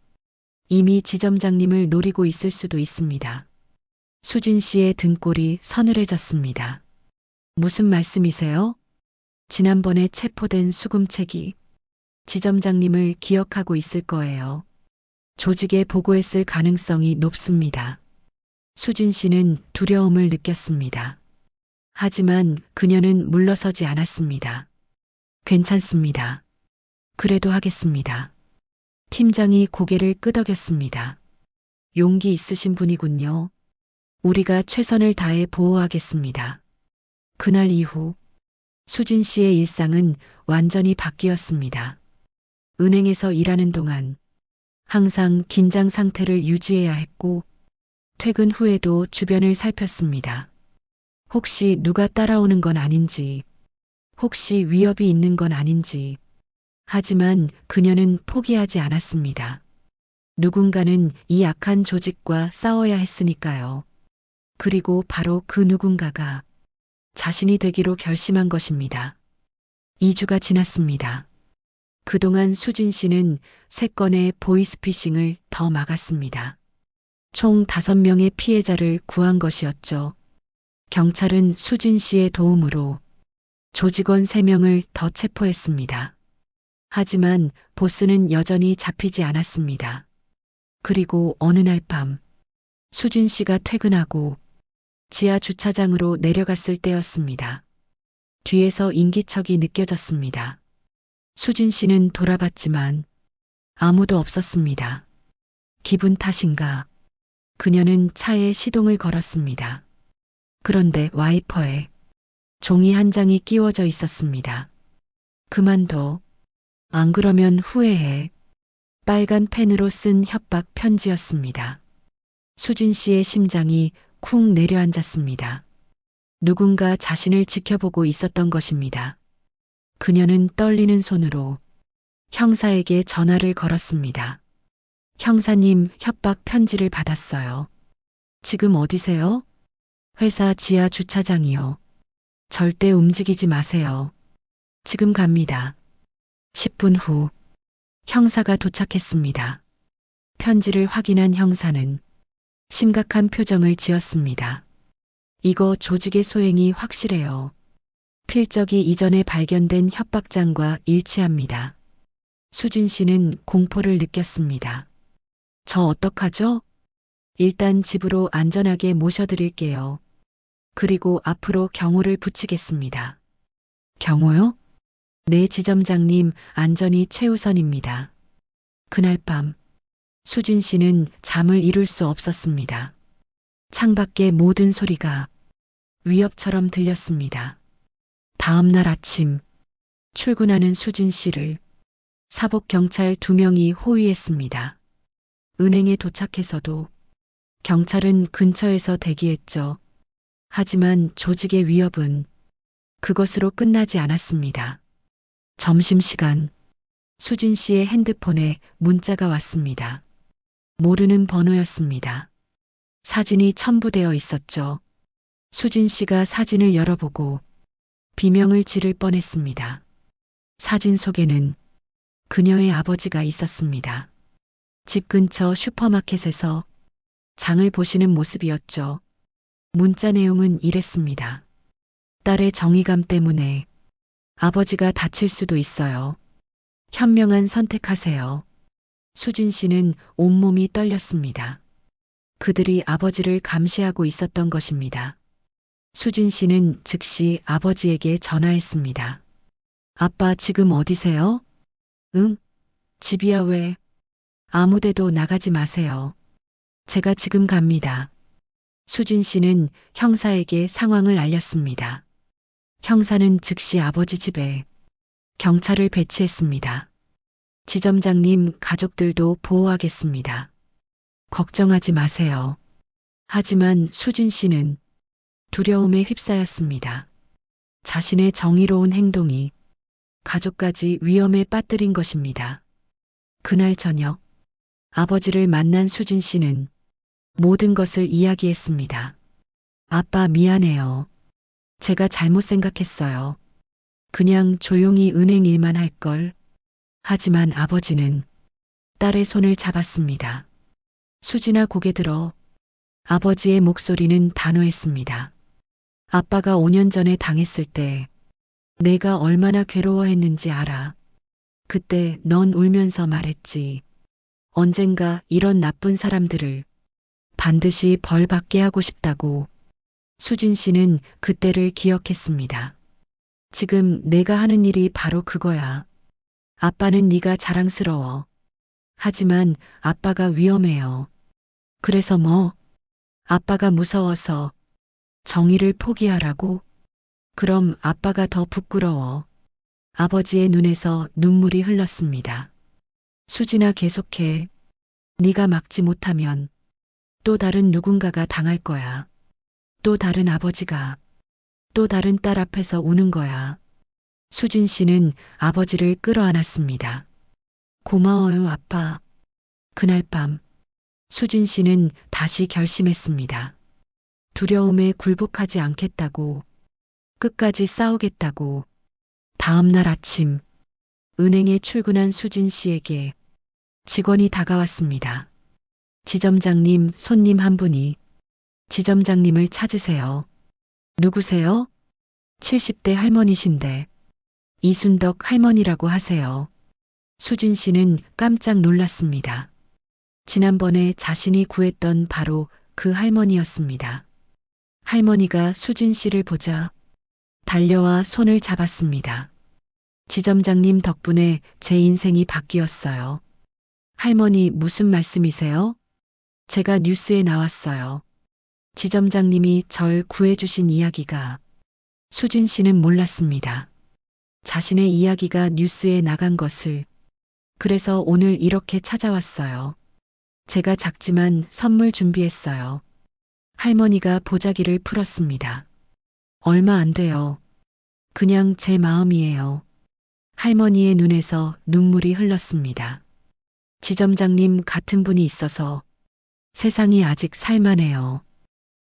이미 지점장님을 노리고 있을 수도 있습니다. 수진 씨의 등골이 서늘해졌습니다. 무슨 말씀이세요? 지난번에 체포된 수금책이 지점장님을 기억하고 있을 거예요. 조직에 보고했을 가능성이 높습니다. 수진 씨는 두려움을 느꼈습니다. 하지만 그녀는 물러서지 않았습니다. 괜찮습니다. 그래도 하겠습니다. 팀장이 고개를 끄덕였습니다. 용기 있으신 분이군요. 우리가 최선을 다해 보호하겠습니다. 그날 이후 수진 씨의 일상은 완전히 바뀌었습니다. 은행에서 일하는 동안 항상 긴장 상태를 유지해야 했고 퇴근 후에도 주변을 살폈습니다. 혹시 누가 따라오는 건 아닌지, 혹시 위협이 있는 건 아닌지. 하지만 그녀는 포기하지 않았습니다. 누군가는 이 악한 조직과 싸워야 했으니까요. 그리고 바로 그 누군가가 자신이 되기로 결심한 것입니다. 2주가 지났습니다. 그동안 수진 씨는 3건의 보이스피싱을 더 막았습니다. 총 5명의 피해자를 구한 것이었죠. 경찰은 수진 씨의 도움으로 조직원 3명을 더 체포했습니다. 하지만 보스는 여전히 잡히지 않았습니다. 그리고 어느 날 밤 수진 씨가 퇴근하고 지하 주차장으로 내려갔을 때였습니다. 뒤에서 인기척이 느껴졌습니다. 수진 씨는 돌아봤지만 아무도 없었습니다. 기분 탓인가? 그녀는 차에 시동을 걸었습니다. 그런데 와이퍼에 종이 한 장이 끼워져 있었습니다. 그만둬. 안 그러면 후회해. 빨간 펜으로 쓴 협박 편지였습니다. 수진 씨의 심장이 쿵 내려앉았습니다. 누군가 자신을 지켜보고 있었던 것입니다. 그녀는 떨리는 손으로 형사에게 전화를 걸었습니다. 형사님, 협박 편지를 받았어요. 지금 어디세요? 회사 지하 주차장이요. 절대 움직이지 마세요. 지금 갑니다. 10분 후 형사가 도착했습니다. 편지를 확인한 형사는 심각한 표정을 지었습니다. 이거 조직의 소행이 확실해요. 필적이 이전에 발견된 협박장과 일치합니다. 수진 씨는 공포를 느꼈습니다. 저 어떡하죠? 일단 집으로 안전하게 모셔드릴게요. 그리고 앞으로 경호를 붙이겠습니다. 경호요? 네, 지점장님, 안전이 최우선입니다. 그날 밤 수진 씨는 잠을 이룰 수 없었습니다. 창밖의 모든 소리가 위협처럼 들렸습니다. 다음 날 아침 출근하는 수진 씨를 사복 경찰 2명이 호위했습니다. 은행에 도착해서도 경찰은 근처에서 대기했죠. 하지만 조직의 위협은 그것으로 끝나지 않았습니다. 점심시간 수진 씨의 핸드폰에 문자가 왔습니다. 모르는 번호였습니다. 사진이 첨부되어 있었죠. 수진 씨가 사진을 열어보고 비명을 지를 뻔했습니다. 사진 속에는 그녀의 아버지가 있었습니다. 집 근처 슈퍼마켓에서 장을 보시는 모습이었죠. 문자 내용은 이랬습니다. 딸의 정의감 때문에 아버지가 다칠 수도 있어요. 현명한 선택하세요. 수진 씨는 온몸이 떨렸습니다. 그들이 아버지를 감시하고 있었던 것입니다. 수진 씨는 즉시 아버지에게 전화했습니다. 아빠 지금 어디세요? 응? 집이야 왜? 아무데도 나가지 마세요. 제가 지금 갑니다. 수진 씨는 형사에게 상황을 알렸습니다. 형사는 즉시 아버지 집에 경찰을 배치했습니다. 지점장님 가족들도 보호하겠습니다. 걱정하지 마세요. 하지만 수진 씨는 두려움에 휩싸였습니다. 자신의 정의로운 행동이 가족까지 위험에 빠뜨린 것입니다. 그날 저녁 아버지를 만난 수진 씨는 모든 것을 이야기했습니다. 아빠 미안해요. 제가 잘못 생각했어요. 그냥 조용히 은행 일만 할 걸. 하지만 아버지는 딸의 손을 잡았습니다. 수진아 고개 들어. 아버지의 목소리는 단호했습니다. 아빠가 5년 전에 당했을 때 내가 얼마나 괴로워했는지 알아. 그때 넌 울면서 말했지. 언젠가 이런 나쁜 사람들을 반드시 벌 받게 하고 싶다고. 수진 씨는 그때를 기억했습니다. 지금 내가 하는 일이 바로 그거야. 아빠는 네가 자랑스러워. 하지만 아빠가 위험해요. 그래서 뭐? 아빠가 무서워서 정의를 포기하라고? 그럼 아빠가 더 부끄러워. 아버지의 눈에서 눈물이 흘렀습니다. 수진아, 계속해. 네가 막지 못하면 또 다른 누군가가 당할 거야. 또 다른 아버지가, 또 다른 딸 앞에서 우는 거야. 수진 씨는 아버지를 끌어안았습니다. 고마워요, 아빠. 그날 밤 수진 씨는 다시 결심했습니다. 두려움에 굴복하지 않겠다고, 끝까지 싸우겠다고. 다음 날 아침 은행에 출근한 수진 씨에게 직원이 다가왔습니다. 지점장님, 손님 한 분이 지점장님을 찾으세요. 누구세요? 70대 할머니신데 이순덕 할머니라고 하세요. 수진 씨는 깜짝 놀랐습니다. 지난번에 자신이 구했던 바로 그 할머니였습니다. 할머니가 수진 씨를 보자 달려와 손을 잡았습니다. 지점장님 덕분에 제 인생이 바뀌었어요. 할머니, 무슨 말씀이세요? 제가 뉴스에 나왔어요. 지점장님이 절 구해주신 이야기가. 수진 씨는 몰랐습니다. 자신의 이야기가 뉴스에 나간 것을. 그래서 오늘 이렇게 찾아왔어요. 제가 작지만 선물 준비했어요. 할머니가 보자기를 풀었습니다. 얼마 안 돼요. 그냥 제 마음이에요. 할머니의 눈에서 눈물이 흘렀습니다. 지점장님 같은 분이 있어서 세상이 아직 살만해요.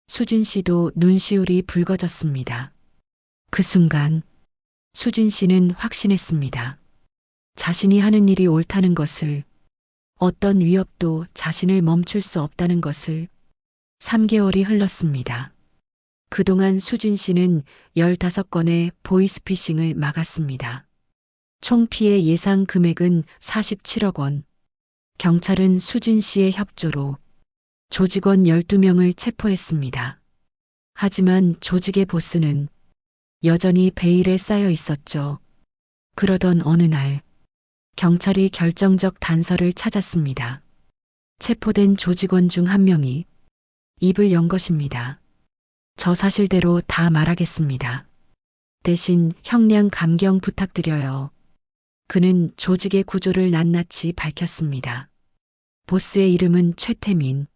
수진 씨도 눈시울이 붉어졌습니다. 그 순간 수진 씨는 확신했습니다. 자신이 하는 일이 옳다는 것을, 어떤 위협도 자신을 멈출 수 없다는 것을. 3개월이 흘렀습니다. 그동안 수진 씨는 15건의 보이스피싱을 막았습니다. 총 피해 예상 금액은 47억 원. 경찰은 수진 씨의 협조로 조직원 12명을 체포했습니다. 하지만 조직의 보스는 여전히 베일에 쌓여 있었죠. 그러던 어느 날 경찰이 결정적 단서를 찾았습니다. 체포된 조직원 중 한 명이 입을 연 것입니다. 저 사실대로 다 말하겠습니다. 대신 형량 감경 부탁드려요. 그는 조직의 구조를 낱낱이 밝혔습니다. 보스의 이름은 최태민,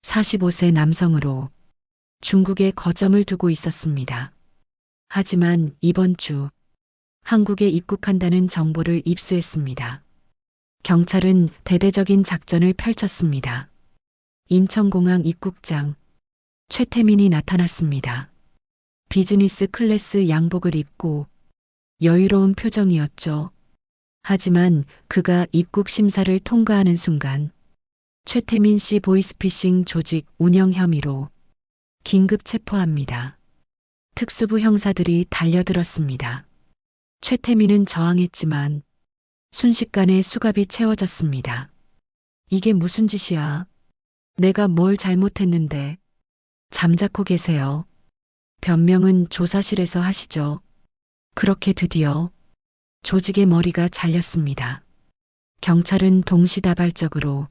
45세 남성으로 중국에 거점을 두고 있었습니다. 하지만 이번 주 한국에 입국한다는 정보를 입수했습니다. 경찰은 대대적인 작전을 펼쳤습니다. 인천공항 입국장 최태민이 나타났습니다. 비즈니스 클래스 양복을 입고 여유로운 표정이었죠. 하지만 그가 입국 심사를 통과하는 순간 최태민 씨 보이스피싱 조직 운영 혐의로 긴급 체포합니다. 특수부 형사들이 달려들었습니다. 최태민은 저항했지만 순식간에 수갑이 채워졌습니다. 이게 무슨 짓이야? 내가 뭘 잘못했는데. 잠자코 계세요. 변명은 조사실에서 하시죠. 그렇게 드디어 조직의 머리가 잘렸습니다. 경찰은 동시다발적으로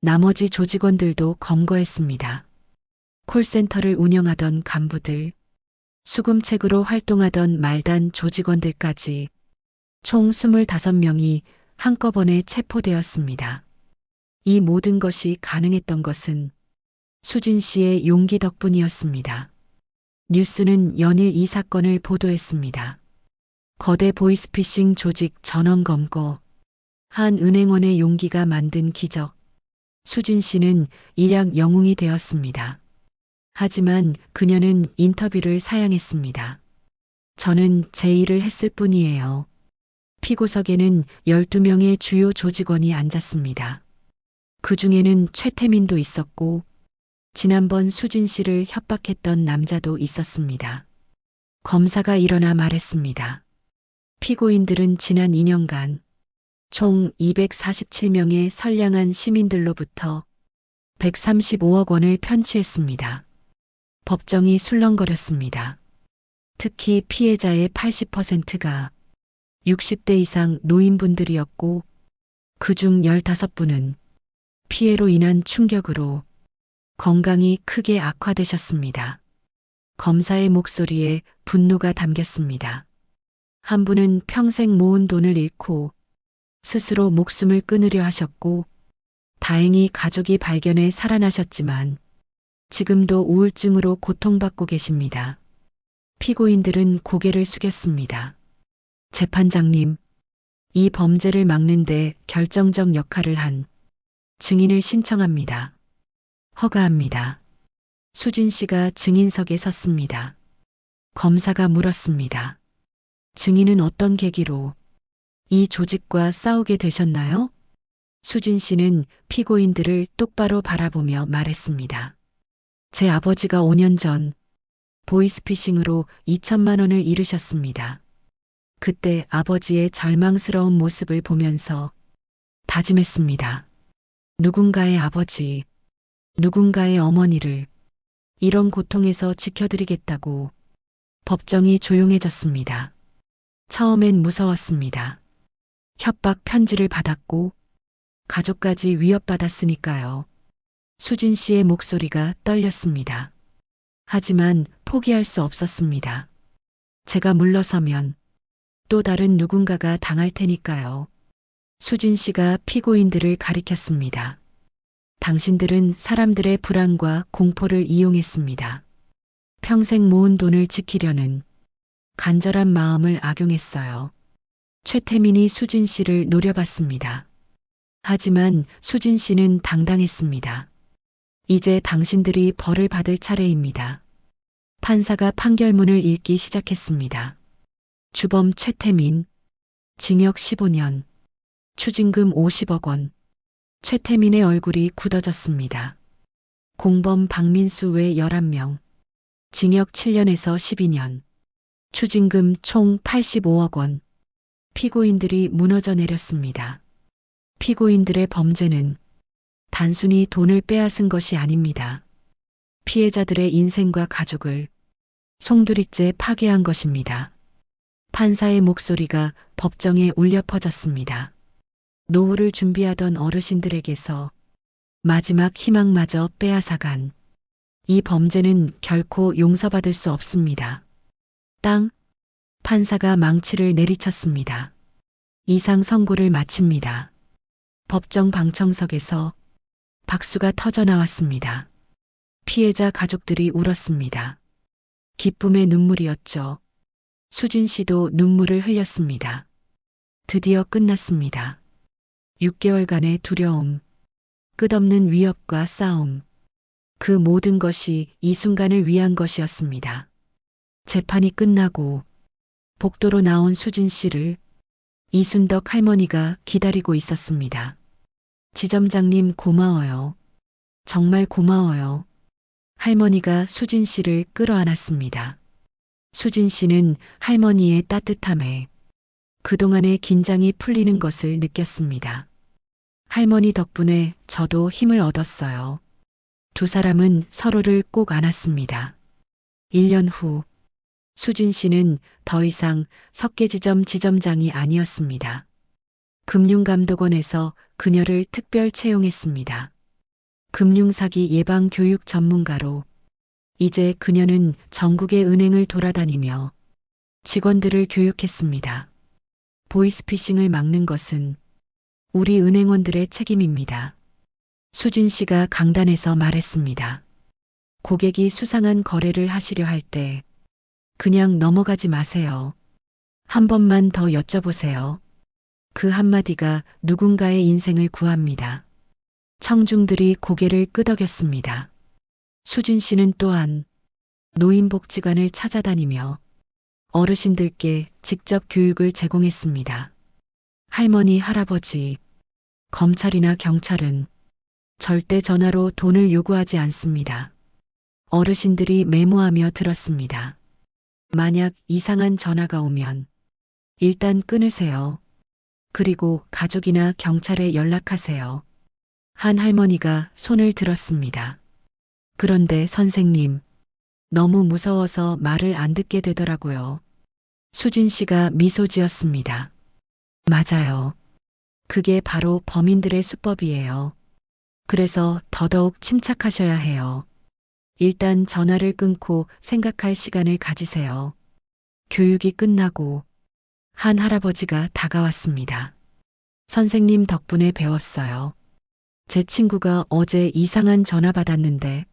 나머지 조직원들도 검거했습니다. 콜센터를 운영하던 간부들, 수금책으로 활동하던 말단 조직원들까지 총 25명이 한꺼번에 체포되었습니다. 이 모든 것이 가능했던 것은 수진 씨의 용기 덕분이었습니다. 뉴스는 연일 이 사건을 보도했습니다. 거대 보이스피싱 조직 전원 검거, 한 은행원의 용기가 만든 기적. 수진 씨는 일약 영웅이 되었습니다. 하지만 그녀는 인터뷰를 사양했습니다. 저는 제 일을 했을 뿐이에요. 피고석에는 12명의 주요 조직원이 앉았습니다. 그 중에는 최태민도 있었고 지난번 수진 씨를 협박했던 남자도 있었습니다. 검사가 일어나 말했습니다. 피고인들은 지난 2년간 총 247명의 선량한 시민들로부터 135억 원을 편취했습니다. 법정이 술렁거렸습니다. 특히 피해자의 80%가 60대 이상 노인분들이었고 그중 15분은 피해로 인한 충격으로 건강이 크게 악화되셨습니다. 검사의 목소리에 분노가 담겼습니다. 한 분은 평생 모은 돈을 잃고 스스로 목숨을 끊으려 하셨고 다행히 가족이 발견해 살아나셨지만 지금도 우울증으로 고통받고 계십니다. 피고인들은 고개를 숙였습니다. 재판장님, 이 범죄를 막는데 결정적 역할을 한 증인을 신청합니다. 허가합니다. 수진 씨가 증인석에 섰습니다. 검사가 물었습니다. 증인은 어떤 계기로 이 조직과 싸우게 되셨나요? 수진 씨는 피고인들을 똑바로 바라보며 말했습니다. 제 아버지가 5년 전 보이스피싱으로 2천만 원을 잃으셨습니다. 그때 아버지의 절망스러운 모습을 보면서 다짐했습니다. 누군가의 아버지, 누군가의 어머니를 이런 고통에서 지켜드리겠다고. 법정이 조용해졌습니다. 처음엔 무서웠습니다. 협박 편지를 받았고 가족까지 위협받았으니까요. 수진 씨의 목소리가 떨렸습니다. 하지만 포기할 수 없었습니다. 제가 물러서면 또 다른 누군가가 당할 테니까요. 수진 씨가 피고인들을 가리켰습니다. 당신들은 사람들의 불안과 공포를 이용했습니다. 평생 모은 돈을 지키려는 간절한 마음을 악용했어요. 최태민이 수진 씨를 노려봤습니다. 하지만 수진 씨는 당당했습니다. 이제 당신들이 벌을 받을 차례입니다. 판사가 판결문을 읽기 시작했습니다. 주범 최태민, 징역 15년, 추징금 50억 원. 최태민의 얼굴이 굳어졌습니다. 공범 박민수 외 11명, 징역 7년에서 12년, 추징금 총 85억 원. 피고인들이 무너져 내렸습니다. 피고인들의 범죄는 단순히 돈을 빼앗은 것이 아닙니다. 피해자들의 인생과 가족을 송두리째 파괴한 것입니다. 판사의 목소리가 법정에 울려 퍼졌습니다. 노후를 준비하던 어르신들에게서 마지막 희망마저 빼앗아간 이 범죄는 결코 용서받을 수 없습니다. 땅, 판사가 망치를 내리쳤습니다. 이상 선고를 마칩니다. 법정 방청석에서 박수가 터져 나왔습니다. 피해자 가족들이 울었습니다. 기쁨의 눈물이었죠. 수진 씨도 눈물을 흘렸습니다. 드디어 끝났습니다. 6개월간의 두려움, 끝없는 위협과 싸움, 그 모든 것이 이 순간을 위한 것이었습니다. 재판이 끝나고 복도로 나온 수진 씨를 이순덕 할머니가 기다리고 있었습니다. 지점장님 고마워요. 정말 고마워요. 할머니가 수진 씨를 끌어안았습니다. 수진 씨는 할머니의 따뜻함에 그동안의 긴장이 풀리는 것을 느꼈습니다. 할머니 덕분에 저도 힘을 얻었어요. 두 사람은 서로를 꼭 안았습니다. 1년 후, 수진 씨는 더 이상 석계지점 지점장이 아니었습니다. 금융감독원에서 그녀를 특별 채용했습니다. 금융사기 예방 교육 전문가로 이제 그녀는 전국의 은행을 돌아다니며 직원들을 교육했습니다. 보이스피싱을 막는 것은 우리 은행원들의 책임입니다. 수진 씨가 강단에서 말했습니다. 고객이 수상한 거래를 하시려 할 때 그냥 넘어가지 마세요. 한 번만 더 여쭤보세요. 그 한마디가 누군가의 인생을 구합니다. 청중들이 고개를 끄덕였습니다. 수진 씨는 또한 노인복지관을 찾아다니며 어르신들께 직접 교육을 제공했습니다. 할머니, 할아버지, 검찰이나 경찰은 절대 전화로 돈을 요구하지 않습니다. 어르신들이 메모하며 들었습니다. 만약 이상한 전화가 오면 일단 끊으세요. 그리고 가족이나 경찰에 연락하세요. 한 할머니가 손을 들었습니다. 그런데 선생님, 너무 무서워서 말을 안 듣게 되더라고요. 수진 씨가 미소 지었습니다. 맞아요. 그게 바로 범인들의 수법이에요. 그래서 더더욱 침착하셔야 해요. 일단 전화를 끊고 생각할 시간을 가지세요. 교육이 끝나고 한 할아버지가 다가왔습니다. 선생님 덕분에 배웠어요. 제 친구가 어제 이상한 전화 받았는데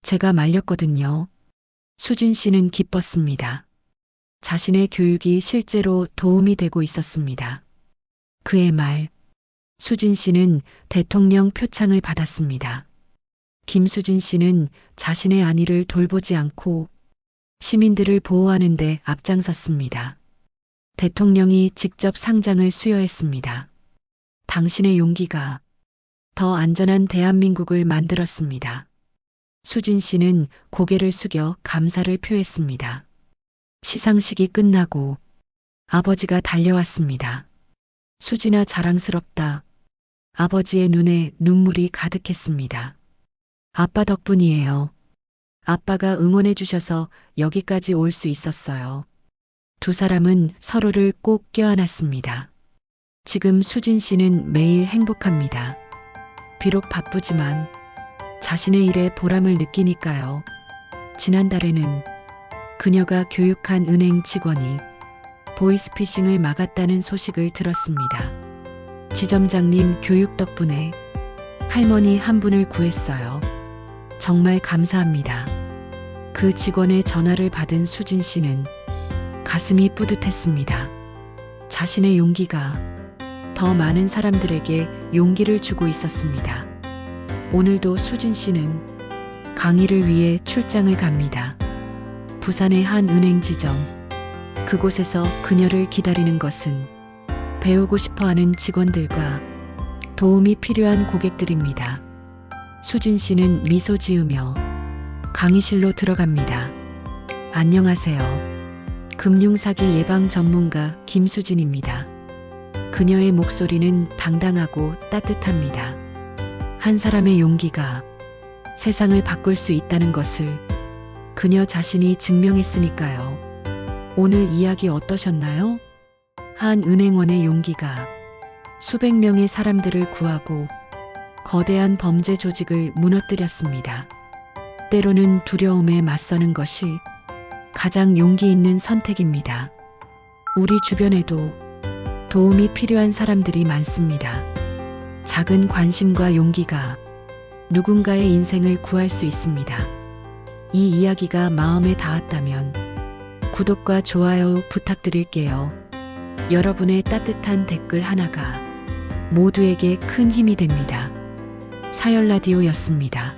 제가 말렸거든요. 수진 씨는 기뻤습니다. 자신의 교육이 실제로 도움이 되고 있었습니다. 그의 말, 수진 씨는 대통령 표창을 받았습니다. 김수진 씨는 자신의 안위를 돌보지 않고 시민들을 보호하는 데 앞장섰습니다. 대통령이 직접 상장을 수여했습니다. 당신의 용기가 더 안전한 대한민국을 만들었습니다. 수진 씨는 고개를 숙여 감사를 표했습니다. 시상식이 끝나고 아버지가 달려왔습니다. 수진아 자랑스럽다. 아버지의 눈에 눈물이 가득했습니다. 아빠 덕분이에요. 아빠가 응원해 주셔서 여기까지 올 수 있었어요. 두 사람은 서로를 꼭 껴안았습니다. 지금 수진 씨는 매일 행복합니다. 비록 바쁘지만 자신의 일에 보람을 느끼니까요. 지난달에는 그녀가 교육한 은행 직원이 보이스피싱을 막았다는 소식을 들었습니다. 지점장님 교육 덕분에 할머니 한 분을 구했어요. 정말 감사합니다. 그 직원의 전화를 받은 수진 씨는 가슴이 뿌듯했습니다. 자신의 용기가 더 많은 사람들에게 용기를 주고 있었습니다. 오늘도 수진 씨는 강의를 위해 출장을 갑니다. 부산의 한 은행 지점. 그곳에서 그녀를 기다리는 것은 배우고 싶어하는 직원들과 도움이 필요한 고객들입니다. 수진 씨는 미소 지으며 강의실로 들어갑니다. 안녕하세요. 금융사기 예방 전문가 김수진입니다. 그녀의 목소리는 당당하고 따뜻합니다. 한 사람의 용기가 세상을 바꿀 수 있다는 것을 그녀 자신이 증명했으니까요. 오늘 이야기 어떠셨나요? 한 은행원의 용기가 수백 명의 사람들을 구하고 거대한 범죄 조직을 무너뜨렸습니다. 때로는 두려움에 맞서는 것이 가장 용기 있는 선택입니다. 우리 주변에도 도움이 필요한 사람들이 많습니다. 작은 관심과 용기가 누군가의 인생을 구할 수 있습니다. 이 이야기가 마음에 닿았다면 구독과 좋아요 부탁드릴게요. 여러분의 따뜻한 댓글 하나가 모두에게 큰 힘이 됩니다. 사열라디오였습니다.